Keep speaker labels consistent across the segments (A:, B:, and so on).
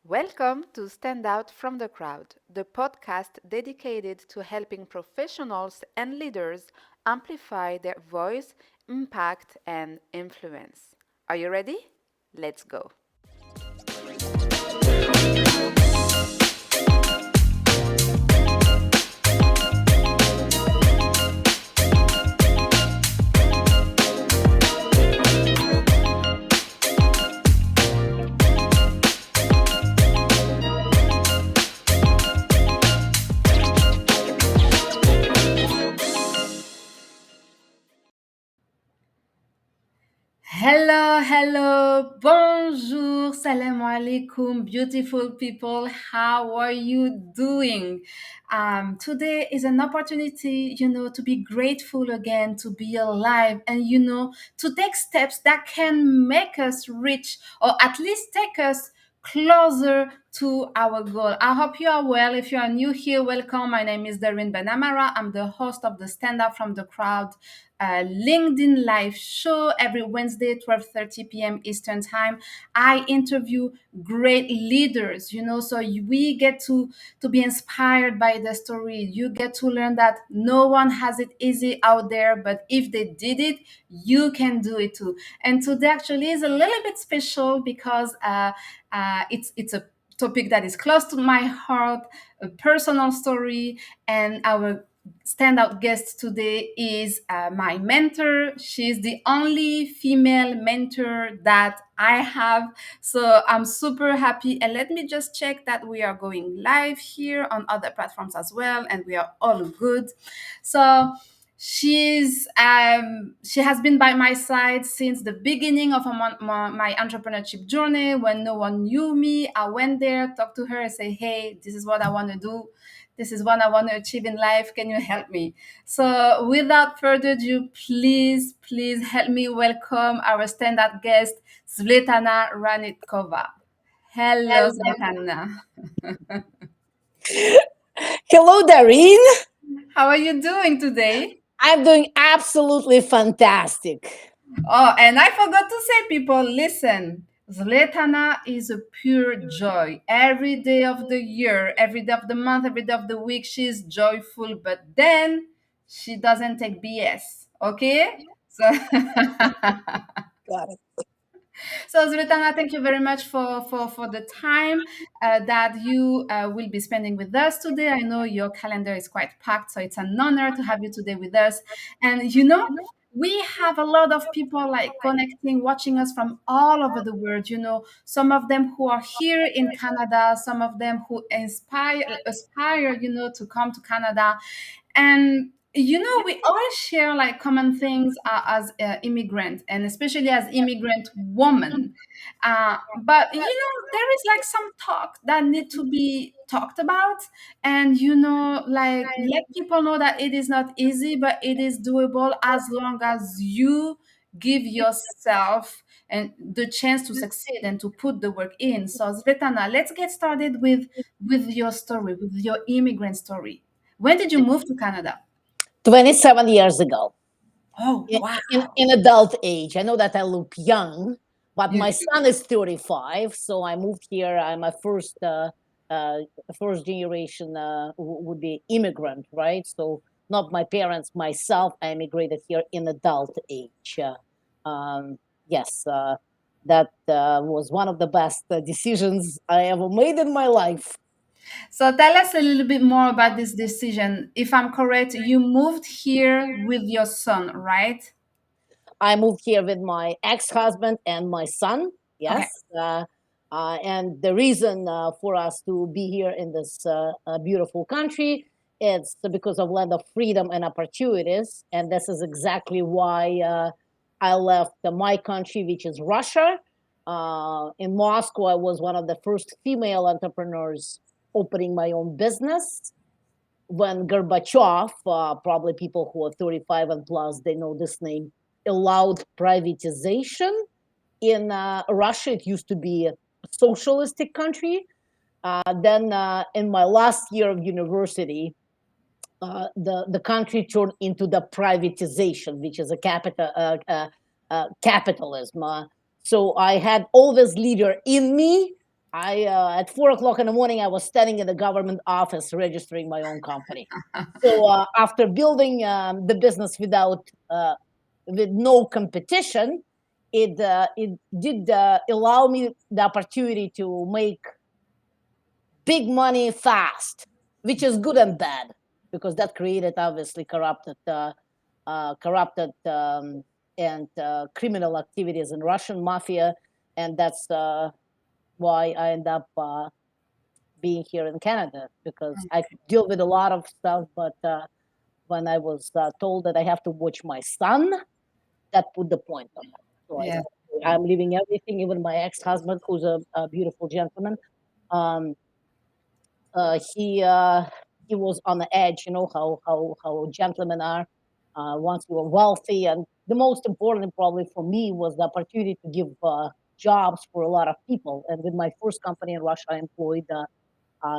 A: Welcome to Stand Out from the Crowd, the podcast dedicated to helping professionals and leaders amplify their voice, impact, and influence. Are you ready? Let's go. Hello, bonjour, salam alaikum, beautiful people. How are you doing? Today is an opportunity, to be grateful again, to be alive, and, to take steps that can make us reach or at least take us closer to our goal. I hope you are well. If you are new here, welcome. My name is Darine Benamara. I'm the host of the Stand Up from the Crowd LinkedIn live show every Wednesday, 12:30 p.m. Eastern Time. I interview great leaders, so we get to be inspired by the story. You get to learn that no one has it easy out there, but if they did it, you can do it too. And today actually is a little bit special because it's a topic that is close to my heart, a personal story, and our standout guest today is my mentor. She's the only female mentor that I have. So I'm super happy. And let me just check that we are going live here on other platforms as well, and we are all good. So she has been by my side since the beginning of my entrepreneurship journey. When no one knew me, I went there, talked to her, and say, "Hey, this is what I want to do. This is what I want to achieve in life. Can you help me?" So without further ado, please help me welcome our stand-up guest, Svetlana Ratnikova. Hello, Svetlana.
B: Hello, Darine.
A: How are you doing today?
B: I'm doing absolutely fantastic.
A: Oh, and I forgot to say, people, listen. Zletana is a pure joy. Every day of the year, every day of the month, every day of the week, she's joyful, but then she doesn't take BS. Okay? So
B: Got it.
A: So, Zvetana, thank you very much for the time that you will be spending with us today. I know your calendar is quite packed, so it's an honor to have you today with us. And, we have a lot of people like connecting, watching us from all over the world. Some of them who are here in Canada, some of them who aspire, to come to Canada. And we all share like common things as immigrant, and especially as immigrant woman. But there is like some talk that need to be talked about, and like let people know that it is not easy, but it is doable as long as you give yourself and the chance to succeed and to put the work in. So, Svetlana, let's get started with your story, with your immigrant story. When did you move to Canada?
B: 27 years ago,
A: Oh,
B: in,
A: wow.
B: in adult age. I know that I look young, but
A: You
B: my
A: do.
B: son is 35. So I moved here. I'm a uh, first generation would be immigrant, right? So not my parents, myself. I immigrated here in adult age. Yes, that was one of the best decisions I ever made in my life.
A: So tell us a little bit more about this decision. If I'm correct, you moved here with your son, right?
B: I moved here with my ex-husband and my son.
A: Okay.
B: Yes, and the reason for us to be here in this beautiful country is because of land of freedom and opportunities, and this is exactly why I left my country, which is Russia. In Moscow, I was one of the first female entrepreneurs opening my own business when Gorbachev, probably people who are 35 and plus, they know this name, allowed privatization in Russia. It used to be a socialistic country. Then, in my last year of university, the country turned into the privatization, which is a capitalism. So I had all this leader in me, I at 4 o'clock in the morning, I was standing in the government office registering my own company. So after building the business with no competition, it did allow me the opportunity to make big money fast, which is good and bad because that created obviously corrupted and criminal activities in Russian mafia, and that's why I end up being here in Canada because I deal with a lot of stuff. But when I was told that I have to watch my son, that put the point on it. So I
A: Yes.
B: said, "Okay, I'm leaving everything, even my ex-husband, who's a beautiful gentleman. Um, he was on the edge. You know how gentlemen are. Once you are wealthy, and the most important probably for me was the opportunity to give jobs for a lot of people. And with my first company in Russia, I employed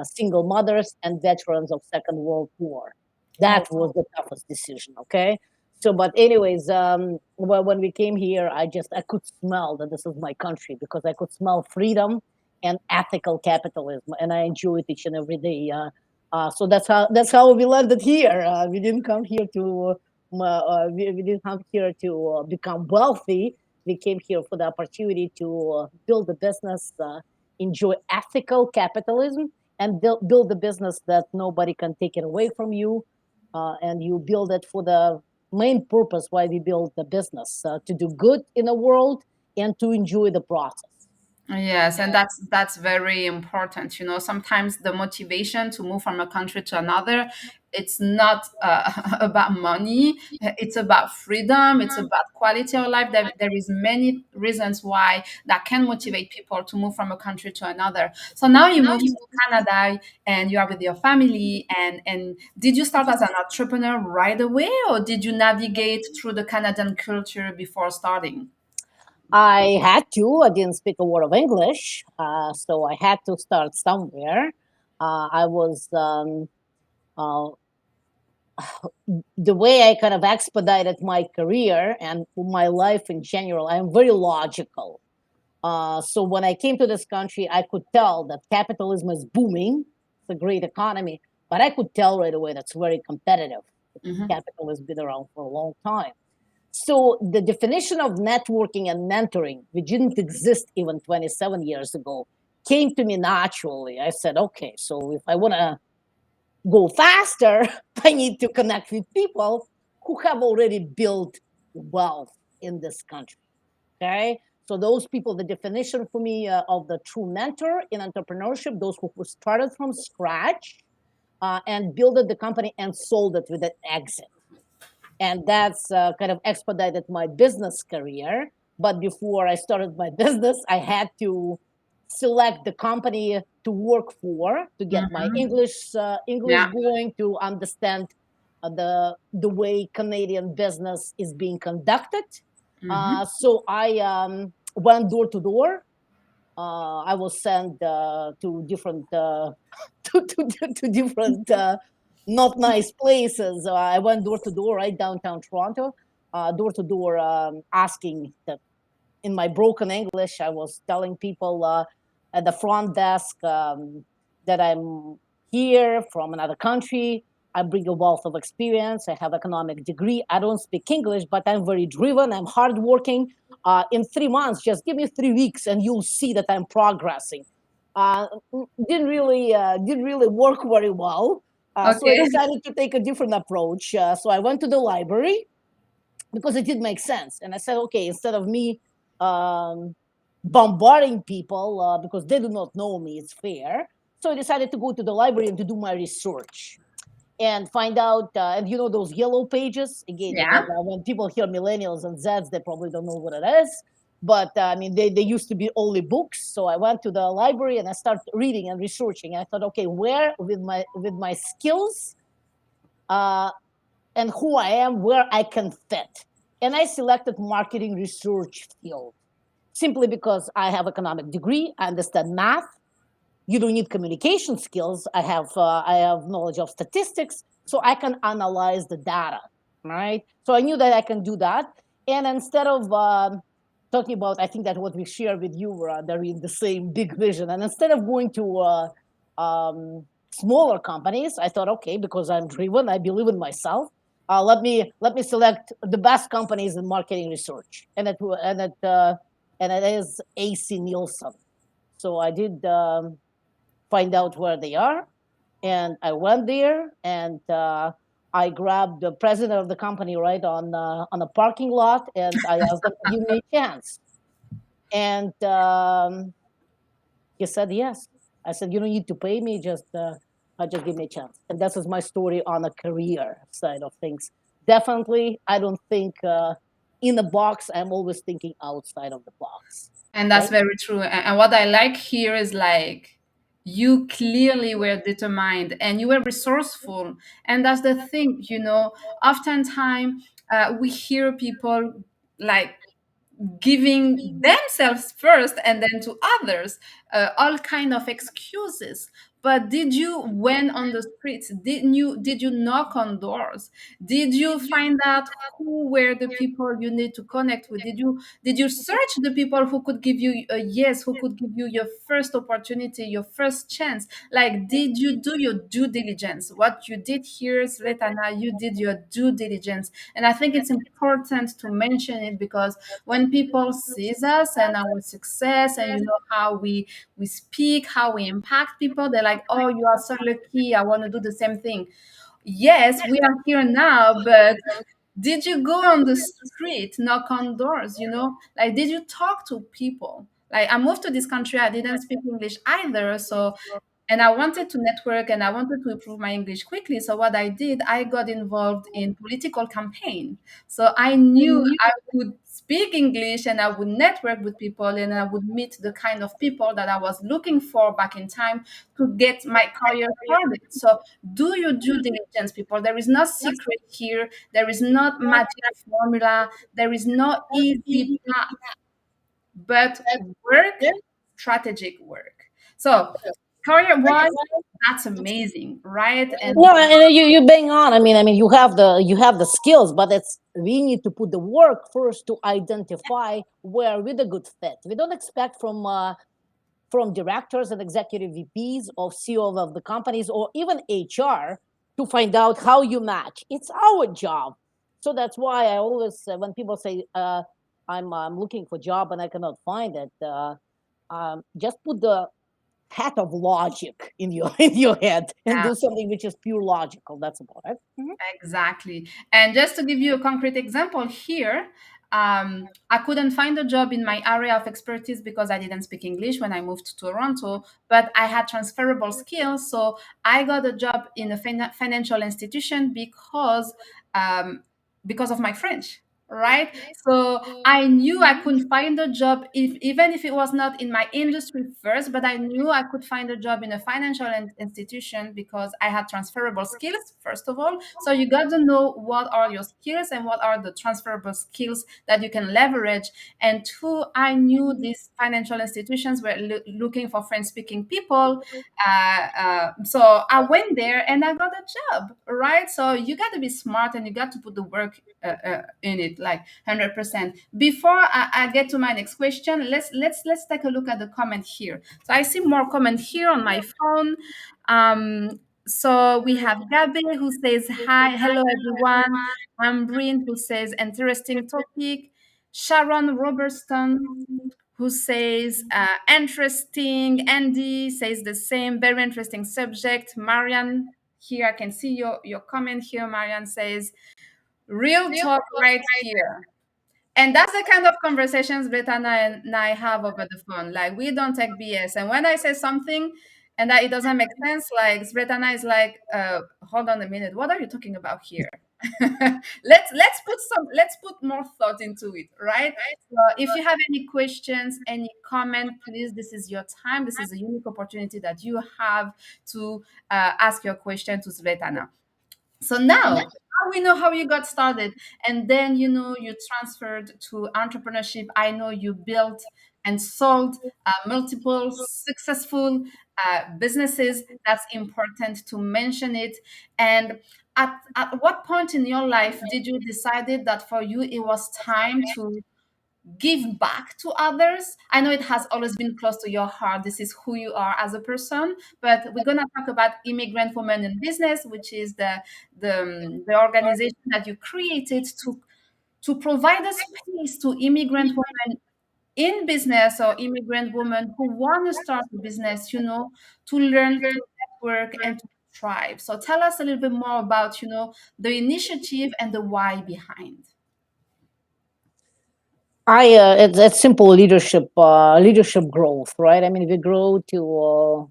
B: single mothers and veterans of Second World War. That
A: Oh,
B: was the toughest decision. Okay. So, but anyways, well, when we came here, I could smell that this is my country because I could smell freedom and ethical capitalism, and I enjoy it each and every day. So that's how we landed here. We didn't come here to we didn't come here to become wealthy. We came here for the opportunity to build a business, enjoy ethical capitalism, and build a business that nobody can take it away from you. And you build it for the main purpose why we build the business, to do good in the world and to enjoy the process.
A: yes, and
B: Yeah.
A: that's very important. Sometimes the motivation to move from a country to another, it's not about money. It's about freedom. It's about quality of life. There is many reasons why that can motivate people to move from a country to another. So now you moved to Canada and you are with your family. And did you start as an entrepreneur right away, or did you navigate through the Canadian culture before starting?
B: I had to. I didn't speak a word of English, so I had to start somewhere. I was uh, the way I kind of expedited my career and my life in general. I'm very logical. So when I came to this country, I could tell that capitalism is booming. It's a great economy, but I could tell right away that's very competitive because
A: Hmm.
B: capital has been around for a long time. So the definition of networking and mentoring, which didn't exist even 27 years ago, came to me naturally. I said, okay, so if I want to go faster, I need to connect with people who have already built wealth in this country. Okay. So those people, the definition for me of the true mentor in entrepreneurship, those who started from scratch and built the company and sold it with an exit. And that's kind of expedited my business career. But before I started my business, I had to select the company to work for to get my
A: Hmm.
B: English
A: Yeah.
B: going, to understand the way Canadian business is being conducted.
A: Hmm.
B: So I went door to door. I was sent to different to different not nice places. I went door to door right downtown Toronto, door to door, asking that in my broken English. I was telling people at the front desk that I'm here from another country. I bring a wealth of experience. I have economic degree. I don't speak English, but I'm very driven. I'm hardworking. In 3 months, just give me 3 weeks, and you'll see that I'm progressing. Uh, didn't really work very well. So I
A: Okay.
B: decided to take a different approach. So I went to the library because it did make sense. And I said, okay, instead of me um, bombarding people because they do not know me, it's fair. So I decided to go to the library and to do my research and find out. And you know those yellow pages again.
A: Yeah.
B: When people hear millennials and Zeds, they probably don't know what it is. But I mean, they used to be only books. So I went to the library and I started reading and researching. I thought, okay, where with my skills uh, and who I am, where I can fit. And I selected marketing research field simply because I have economic degree, I understand math. You don't need communication skills. I have knowledge of statistics, so I can analyze the data. Right. So I knew that I can do that. And instead of talking about, I think that what we share with you, they're in the same big vision. And instead of going to smaller companies, I thought, okay, because I'm driven, I believe in myself. Let me select the best companies in marketing research, and it is AC Nielsen. So I did find out where they are, and I went there, and I grabbed the president of the company right on a parking lot, and I asked them to give me a chance, and he said yes. I said, you don't need to pay me, just give me a chance. And this is my story on a career side of things. Definitely, I don't think in a box. I'm always thinking outside of the box.
A: And
B: Okay.
A: that's very true. And what I like here is like you clearly were determined and you were resourceful. And that's the thing, oftentimes we hear people like giving themselves first and then to others, all kind of excuses. But did you went on the streets, did you knock on doors, did you find out who were the people you need to connect with, did you search the people who could give you a yes, who could give you your first opportunity, your first chance? Like, did you do your due diligence? What you did here, Svetlana, you did your due diligence. And I think it's important to mention it because when people sees us and our success and how we speak, how we impact people, they're like, oh, you are so lucky, I want to do the same thing. Yes, we are here now, but did you go on the street, knock on doors, like did you talk to people? Like, I moved to this country, I didn't speak English either, so and I wanted to network and I wanted to improve my English quickly. So what I did, I got involved in political campaign. So I knew I would speak English and I would network with people and I would meet the kind of people that I was looking for back in time to get my career started. So do your due diligence, people. There is no secret here. There is not magic formula. There is no easy path, but work, strategic work. So career wise, that's amazing, right? And
B: No, and you bang on. I mean, you have the skills, but it's we need to put the work first to identify where we're the good fit. We don't expect from directors and executive VPs or CEO of the companies or even HR to find out how you match. It's our job. So that's why I always, when people say, I'm looking for a job and I cannot find it, just put the hat of logic in your in your head and do something which is pure logical. That's about it. Mhm.
A: exactly. And just to give you a concrete example here, I couldn't find a job in my area of expertise because I didn't speak English when I moved to Toronto, but I had transferable skills. So I got a job in a financial institution um, because of my French. Right, so I knew I couldn't find a job even if it was not in my industry first, but I knew I could find a job in a financial institution because I had transferable skills, first of all. So you got to know what are your skills and what are the transferable skills that you can leverage. And two, I knew these financial institutions were looking for French speaking people. So I went there and I got a job, right? So you got to be smart and you got to put the work in it, like 100%. Before I get to my next question, let's take a look at the comment here. So I see more comment here on my phone. So we have Gabe who says hi, hello everyone. Ambreen who says interesting topic. Sharon Robertson who says interesting. Andy says the same, very interesting subject. Marian, here I can see your comment here. Marian says real talk right here. And that's the kind of conversations Britannia and I have over the phone. Like, we don't take BS. And when I say something and that it doesn't make sense, like Britannia is like, hold on a minute, what are you talking about here? Let's put more thought into it, right? So if you have any questions, any comment, please, this is your time. This is a unique opportunity that you have to ask your question to Svetlana. So now we know how you got started, and then you transferred to entrepreneurship. I know you built and sold multiple successful businesses. That's important to mention it. And at what point in your life did you decided that for you it was time to give back to others? I know it has always been close to your heart. This is who you are as a person. But we're gonna talk about Immigrant Women in Business, which is the organization that you created to provide a space to immigrant women in business or immigrant women who want to start a business, to learn, to network, and to thrive. So tell us a little bit more about, the initiative and the why behind.
B: It's simple leadership growth, right? I mean, we grow to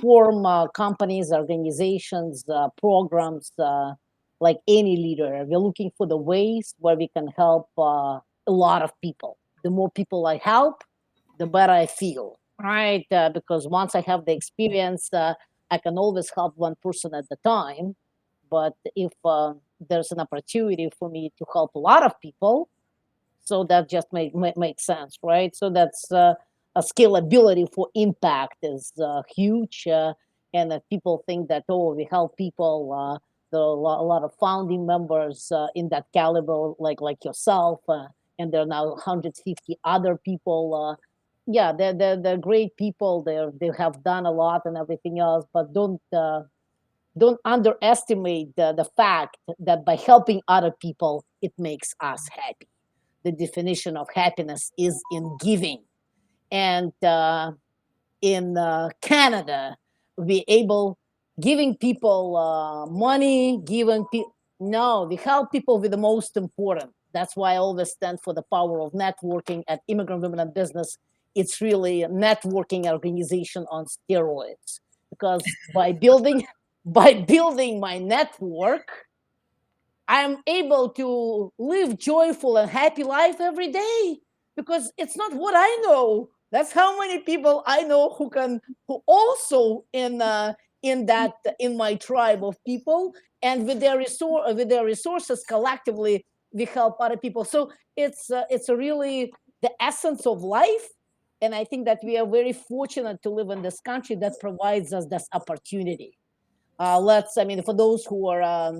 B: form companies, organizations, programs, like any leader. We're looking for the ways where we can help a lot of people. The more people I help, the better I feel, right? Because once I have the experience, I can always help one person at a time. But if there's an opportunity for me to help a lot of people, so that just makes sense, right? So that's a scalability for impact is huge, and people think that, oh, we help people. There are a lot of founding members in that caliber, like yourself, and there are now 150 other people. Yeah, they're great people. They have done a lot and everything else, but don't underestimate the fact that by helping other people, it makes us happy. The definition of happiness is in giving. And in Canada, we able giving people money, no, we help people with the most important. That's why I always stand for the power of networking at Immigrant Women in Business. It's really a networking organization on steroids, because by building my network, I'm able to live joyful and happy life every day, because it's not what I know. That's how many people I know who also in my tribe of people, and with their resources collectively we help other people. So it's a really the essence of life, and I think that we are very fortunate to live in this country that provides us this opportunity. I mean, for those who are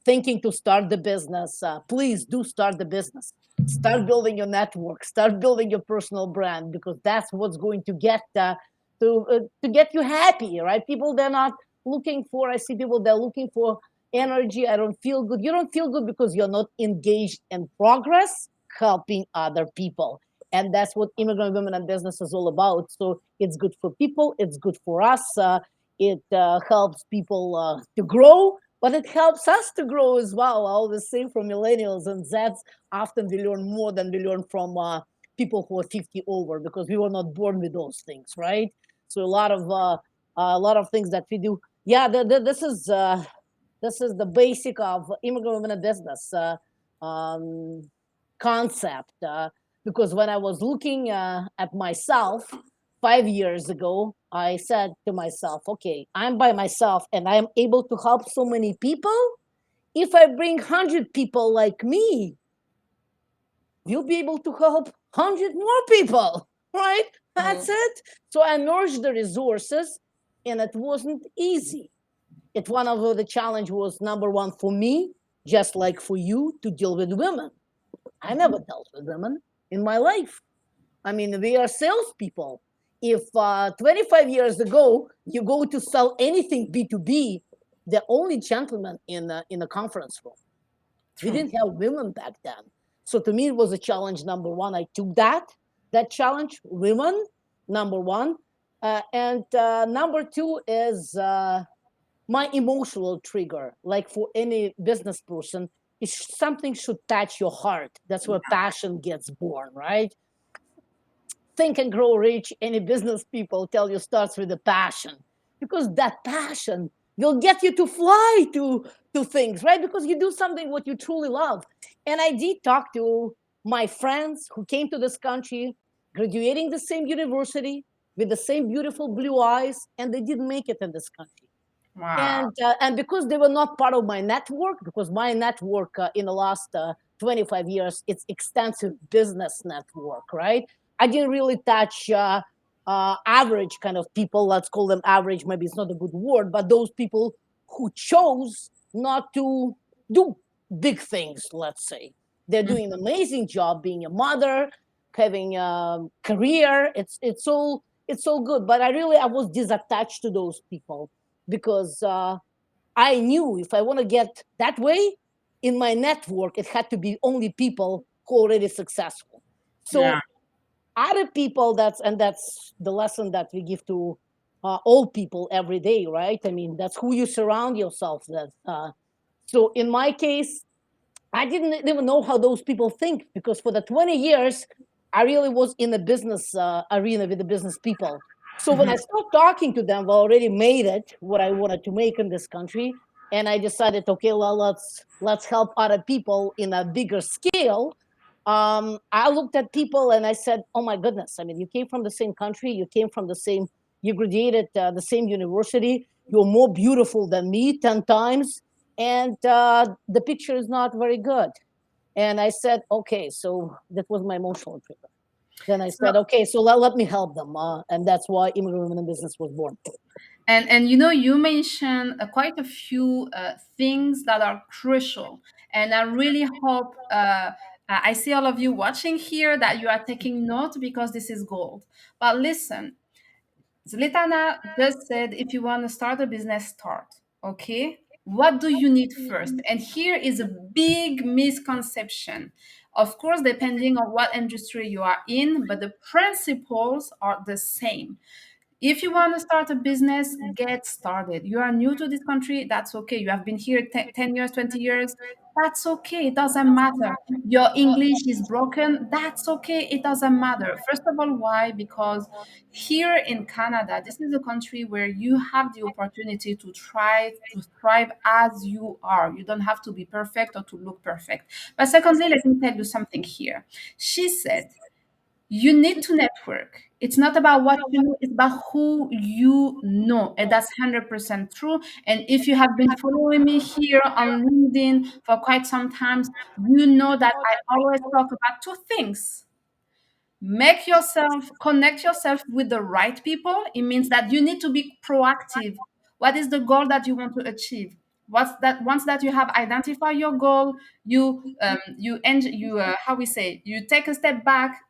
B: thinking to start the business, please do start the business. Start building your network. Start building your personal brand, because that's what's going to to get you happy, right? People, they're not looking for. I see people, they're looking for energy. I don't feel good. You don't feel good because you're not engaged in progress, helping other people. And that's what Immigrant Women in Business is all about. So it's good for people. It's good for us. It helps people to grow, but it helps us to grow as well. I always say, from millennials and Zs, often we learn more than we learn from people who are 50 over, because we were not born with those things, right? So a lot of things that we do. Yeah, this is the basic of Immigrant Women in Business um, concept. Because when I was looking at myself 5 years ago, I said to myself, okay, I'm by myself and I'm able to help so many people. If I bring 100 people like me, you'll be able to help 100 more people, right? That's it. So I merged the resources, and it wasn't easy. It one of the challenge was number one for me, just like for you, to deal with women. I never dealt with women in my life. I mean, we are salespeople. If 25 years ago you go to sell anything B2B, the only gentleman in a conference room. We
A: True.
B: didn't have women back then. So to me, it was a challenge. Number one, I took that challenge, women, number one. And number two is my emotional trigger. Like for any business person, something should touch your heart. That's where passion gets born, right? Think and Grow Rich, any business people tell you, starts with a passion, because that passion will get you to fly to things, right? Because you do something what you truly love. And I did talk to my friends who came to this country, graduating the same university with the same beautiful blue eyes, and they didn't make it in this country.
A: Wow.
B: And because they were not part of my network, because my network in the last 25 years, it's extensive business network, right? I didn't really touch average kind of people. Let's call them average. Maybe it's not a good word, but those people who chose not to do big things, let's say. They're doing an amazing job being a mother, having a career. It's all good. But I was disattached to those people because I knew if I want to get that way in my network, it had to be only people who are already successful.
A: Yeah.
B: So other people, that's the lesson that we give to all people every day, right? I mean, that's who you surround yourself with. So in my case, I didn't even know how those people think because for the 20 years, I really was in the business arena with the business people. So when I started talking to them, I already made it what I wanted to make in this country, and I decided, okay, well, let's help other people in a bigger scale. I looked at people and I said, oh my goodness, I mean, you came from the same country, you graduated the same university, you're more beautiful than me 10 times, and the picture is not very good. And I said, okay, so that was my emotional trigger. Then I
A: So
B: said, okay, so let me help them. And that's why Immigrant Women in Business was born.
A: and you mentioned quite a few things that are crucial, and I really hope I see all of you watching here that you are taking note because this is gold. But listen, Svetlana just said if you want to start a business, start. Okay? What do you need first? And here is a big misconception. Of course, depending on what industry you are in, but the principles are the same. If you want to start a business, get started. You are new to this country, that's okay. You have been here 10 years, 20 years, that's okay. It doesn't matter. Your English is broken, that's okay. It doesn't matter. First of all, why? Because here in Canada, this is a country where you have the opportunity to try to thrive as you are. You don't have to be perfect or to look perfect. But secondly, let me tell you something here. She said, you need to network. It's not about what you know, it's about who you know. And that's 100% true. And if you have been following me here on LinkedIn for quite some time, you know that I always talk about two things. Make yourself, connect yourself with the right people. It means that you need to be proactive. What is the goal that you want to achieve? What's that? Once that you have identified your goal, how we say, you take a step back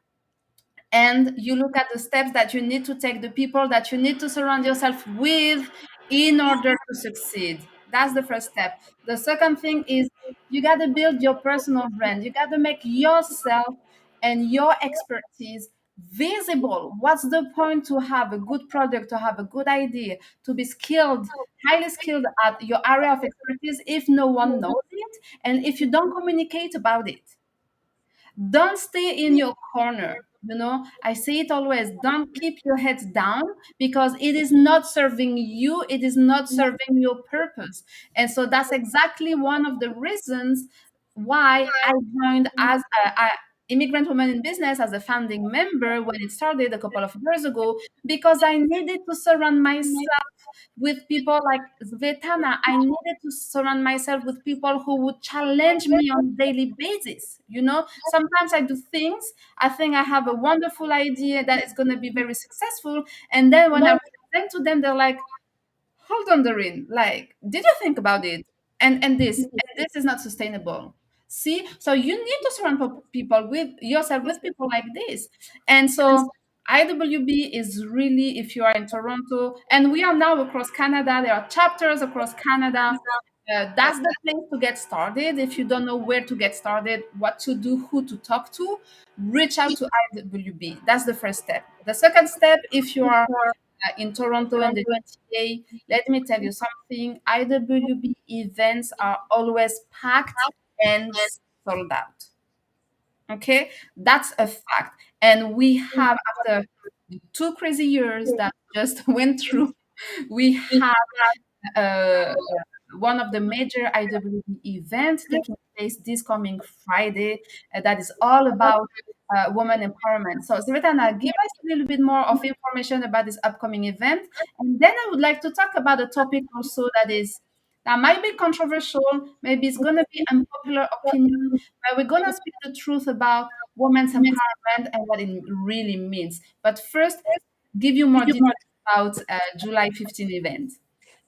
A: and you look at the steps that you need to take, the people that you need to surround yourself with in order to succeed. That's the first step. The second thing is you got to build your personal brand. You got to make yourself and your expertise visible. What's the point to have a good product, to have a good idea, to be skilled, highly skilled at your area of expertise if no one knows it and if you don't communicate about it? Don't stay in your corner. I say it always, don't keep your head down because it is not serving you, it is not serving your purpose. And so that's exactly one of the reasons why I joined as a immigrant woman in business as a founding member when it started a couple of years ago, because I needed to surround myself with people like Svetana. I needed to surround myself with people who would challenge me on a daily basis. Sometimes I do things, I think I have a wonderful idea that is going to be very successful. And then when I present to them, they're like, hold on, Doreen, like, did you think about it? And this is not sustainable. See, so you need to surround people with yourself with people like this. And so IWB is really, if you are in Toronto, and we are now across Canada, there are chapters across Canada. That's the place to get started. If you don't know where to get started, what to do, who to talk to, reach out to IWB. That's the first step. The second step, if you are in Toronto and the GTA, let me tell you something. IWB events are always packed and sold out. Okay, that's a fact. And we have, after the 2 crazy years that just went through, we have uh, one of the major IWB events taking place this coming Friday that is all about women empowerment. So, Svetlana, give us a little bit more of information about this upcoming event. And then I would like to talk about a topic also that might be controversial, maybe it's going to be unpopular opinion, but we're going to speak the truth about women's empowerment and what it really means. But first, give you more details about July 15 event.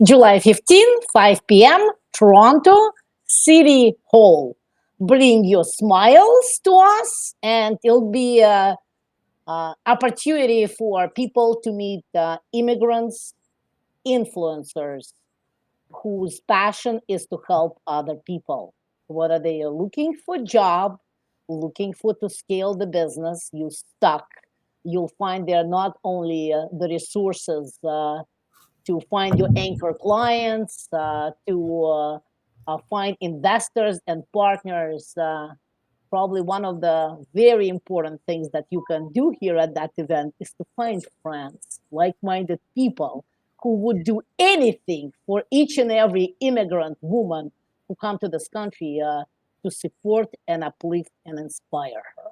B: July 15, 5 p.m., Toronto City Hall. bring your smiles to us, and it'll be opportunity for people to meet immigrants, influencers whose passion is to help other people, whether they are looking for job, looking for to scale the business, you stuck. You'll find there not only the resources to find your anchor clients, to find investors and partners. Probably one of the very important things that you can do here at that event is to find friends, like-minded people who would do anything for each and every immigrant woman who come to this country to support and uplift and inspire her.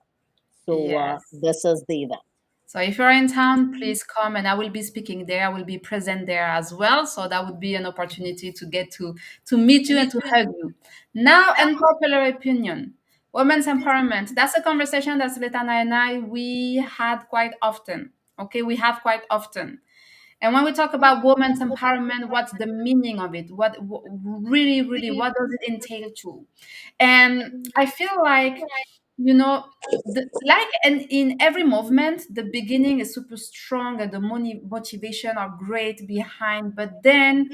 B: So
A: Yes.
B: this is the event.
A: So if you're in town, please come and I will be speaking there. I will be present there as well. So that would be an opportunity to get to meet you and to hug you. Now, unpopular opinion. Women's empowerment. That's a conversation that Svetlana and I we had quite often. Okay, we have quite often. And when we talk about women's empowerment, what's the meaning of it? Really, really, what does it entail to? And I feel like, you know, like and in every movement, the beginning is super strong and the motivation are great behind, but then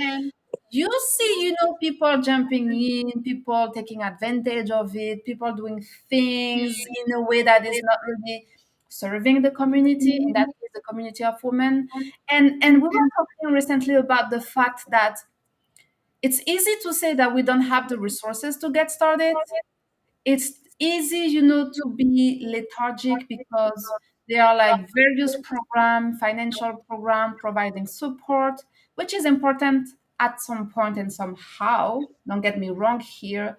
A: you see, people jumping in, people taking advantage of it, people doing things in a way that is not really serving the community, in that case, the community of women. And we were talking recently about the fact that it's easy to say that we don't have the resources to get started. It's easy, to be lethargic because there are like various program, financial program providing support, which is important at some point and somehow. Don't get me wrong here.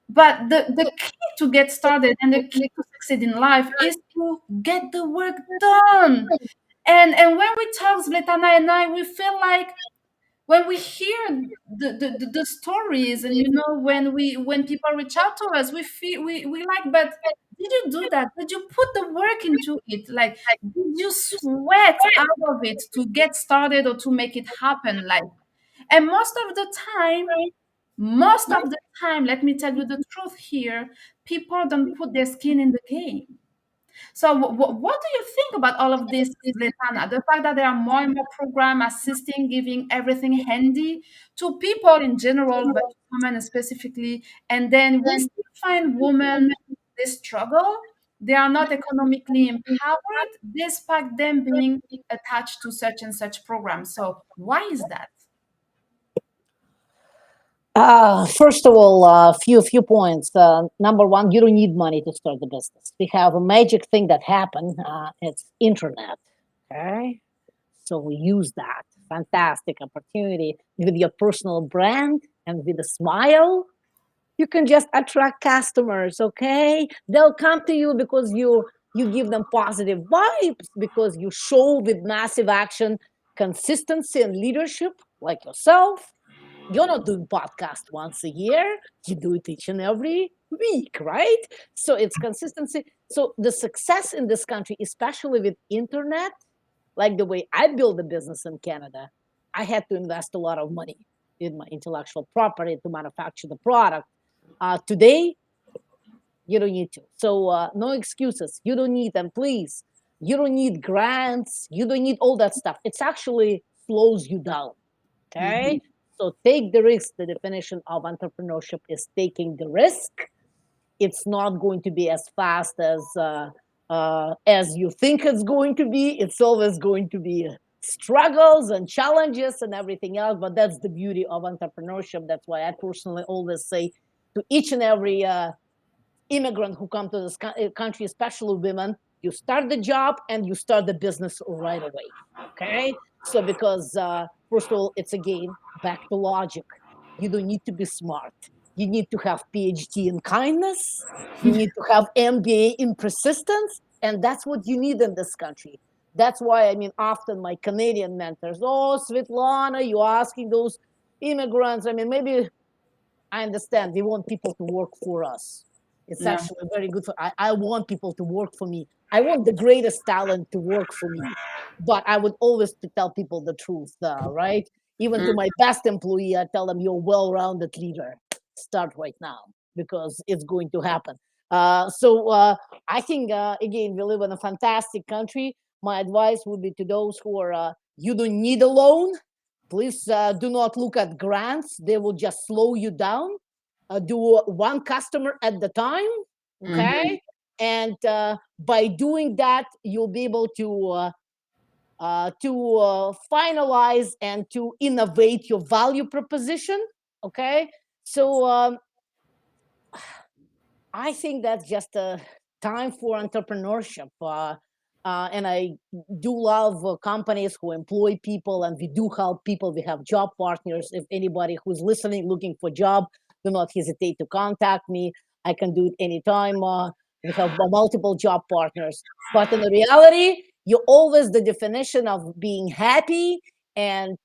A: But the key to get started and the key to succeed in life is to get the work done. And when we talk, Zletana and I, we feel like when we hear the stories, and when people reach out to us, we feel we like, but did you do that? Did you put the work into it? Like, did you sweat out of it to get started or to make it happen? Like, and most of the time, let me tell you the truth here, people don't put their skin in the game. So, what do you think about all of this, Letana? The fact that there are more and more programs assisting, giving everything handy to people in general, but to women specifically, and then we still find women, they struggle. They are not economically empowered, despite them being attached to such and such programs. So, why is that?
B: First of all, few points. Number one, you don't need money to start the business. We have a magic thing that happened. It's internet. Okay, so we use that fantastic opportunity with your personal brand and with a smile. You can just attract customers. Okay, they'll come to you because you give them positive vibes, because you show with massive action, consistency, and leadership, like yourself. You're not doing podcast once a year, you do it each and every week, right? So it's consistency. So the success in this country, especially with internet, like the way I build a business in Canada, I had to invest a lot of money in my intellectual property to manufacture the product. Today, you don't need to. So no excuses. You don't need them, please. You don't need grants. You don't need all that stuff. It's actually slows you down. Okay.
A: Mhm.
B: So take the risk. The definition of entrepreneurship is taking the risk. It's not going to be as fast as you think it's going to be. It's always going to be struggles and challenges and everything else. But that's the beauty of entrepreneurship. That's why I personally always say to each and every immigrant who come to this country, especially women, you start the job and you start the business right away. Okay, so because first of all, it's again back to logic. You don't need to be smart. You need to have PhD in kindness. You need to have MBA in persistence, and that's what you need in this country. That's why, I mean, often my Canadian mentors, oh, Svetlana, you're asking those immigrants. I mean, maybe I understand we want people to work for us. It's
A: Yeah.
B: actually very good for I want people to work for me. I want the greatest talent to work for me. But I would always to tell people the truth, right? Even to
A: Mm.
B: my best employee, I tell them you're a well-rounded leader. Start right now. because it's going to happen. So I think, again, we live in a fantastic country. My advice would be to those who are, you don't need a loan. Please do not look at grants. They will just slow you down. Do one customer at the time,
A: Mhm.
B: okay? And by doing that, you'll be able to finalize and to innovate your value proposition, okay? So I think that's just a time for entrepreneurship. And I do love companies who employ people, and we do help people. We have job partners. If anybody who's listening looking for job, do not hesitate to contact me. I can do it anytime. We have multiple job partners. But in the reality, you're always the definition of being happy and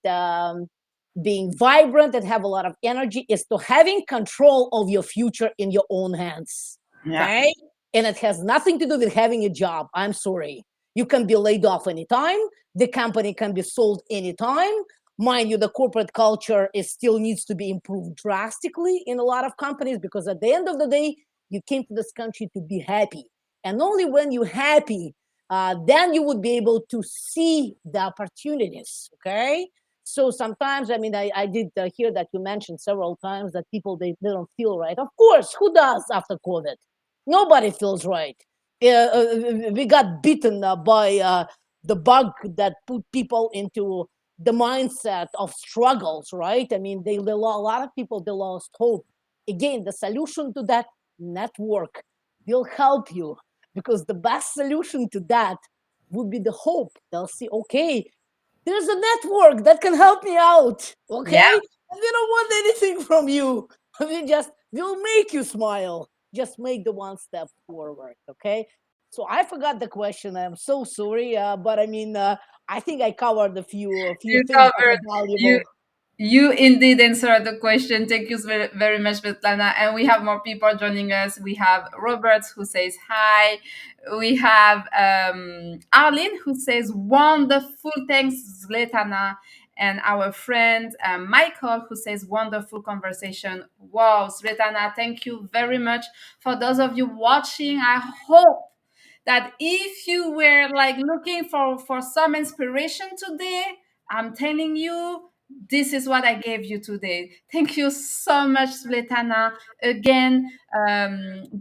B: being vibrant and have a lot of energy is to having control of your future in your own hands.
A: Yeah.
B: Okay. And it has nothing to do with having a job. I'm sorry. You can be laid off anytime. The company can be sold anytime. Mind you, the corporate culture is still needs to be improved drastically in a lot of companies, because at the end of the day, you came to this country to be happy. And only when you're happy, then you would be able to see the opportunities. Okay. So sometimes, I mean, I did hear that you mentioned several times that people, they don't feel right. Of course, who does after COVID? Nobody feels right. We got beaten by the bug that put people into the mindset of struggles, right? I mean, a lot of people, they lost hope. Again, the solution to that, network will help you, because the best solution to that would be the hope. They'll see, okay, there's a network that can help me out,
A: Yeah.
B: okay? And we don't want anything from you. We'll make you smile. Just make the one step forward, okay? So I forgot the question. I'm so sorry, but I mean, I think I covered a few
A: You
B: things that
A: covered.
B: are
A: You
B: valuable.
A: You indeed answered the question. Thank you very, very much, Svetlana. And we have more people joining us. We have Robert who says hi. We have Arlene who says wonderful. Thanks, Svetlana. And our friend Michael who says wonderful conversation. Wow, Svetlana, thank you very much. For those of you watching, I hope that if you were like looking for some inspiration today, I'm telling you, this is what I gave you today. Thank you so much, Svetlana. Again,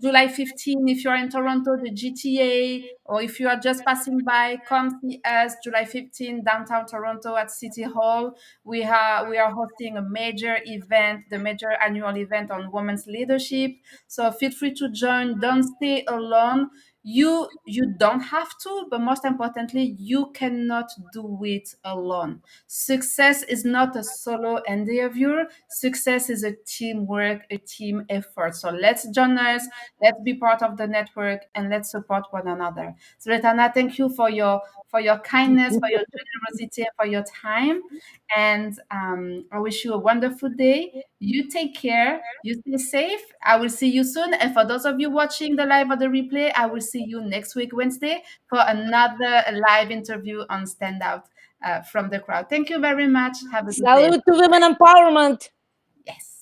A: July 15, if you're in Toronto, the GTA, or if you are just passing by, come see us July 15, downtown Toronto at City Hall. We are hosting a major event, the major annual event on women's leadership. So feel free to join. Don't stay alone. You don't have to, but most importantly, you cannot do it alone. Success is not a solo endeavor. Success is a teamwork, a team effort. So let's join us, let's be part of the network, and let's support one another. Svetlana, thank you for your kindness, for your generosity, and for your time. And I wish you a wonderful day. You take care. You stay safe. I will see you soon. And for those of you watching the live or the replay, I will see you next week, Wednesday, for another live interview on Standout from the crowd. Thank you very much. Have a good day.
B: Salute to women empowerment.
A: Yes.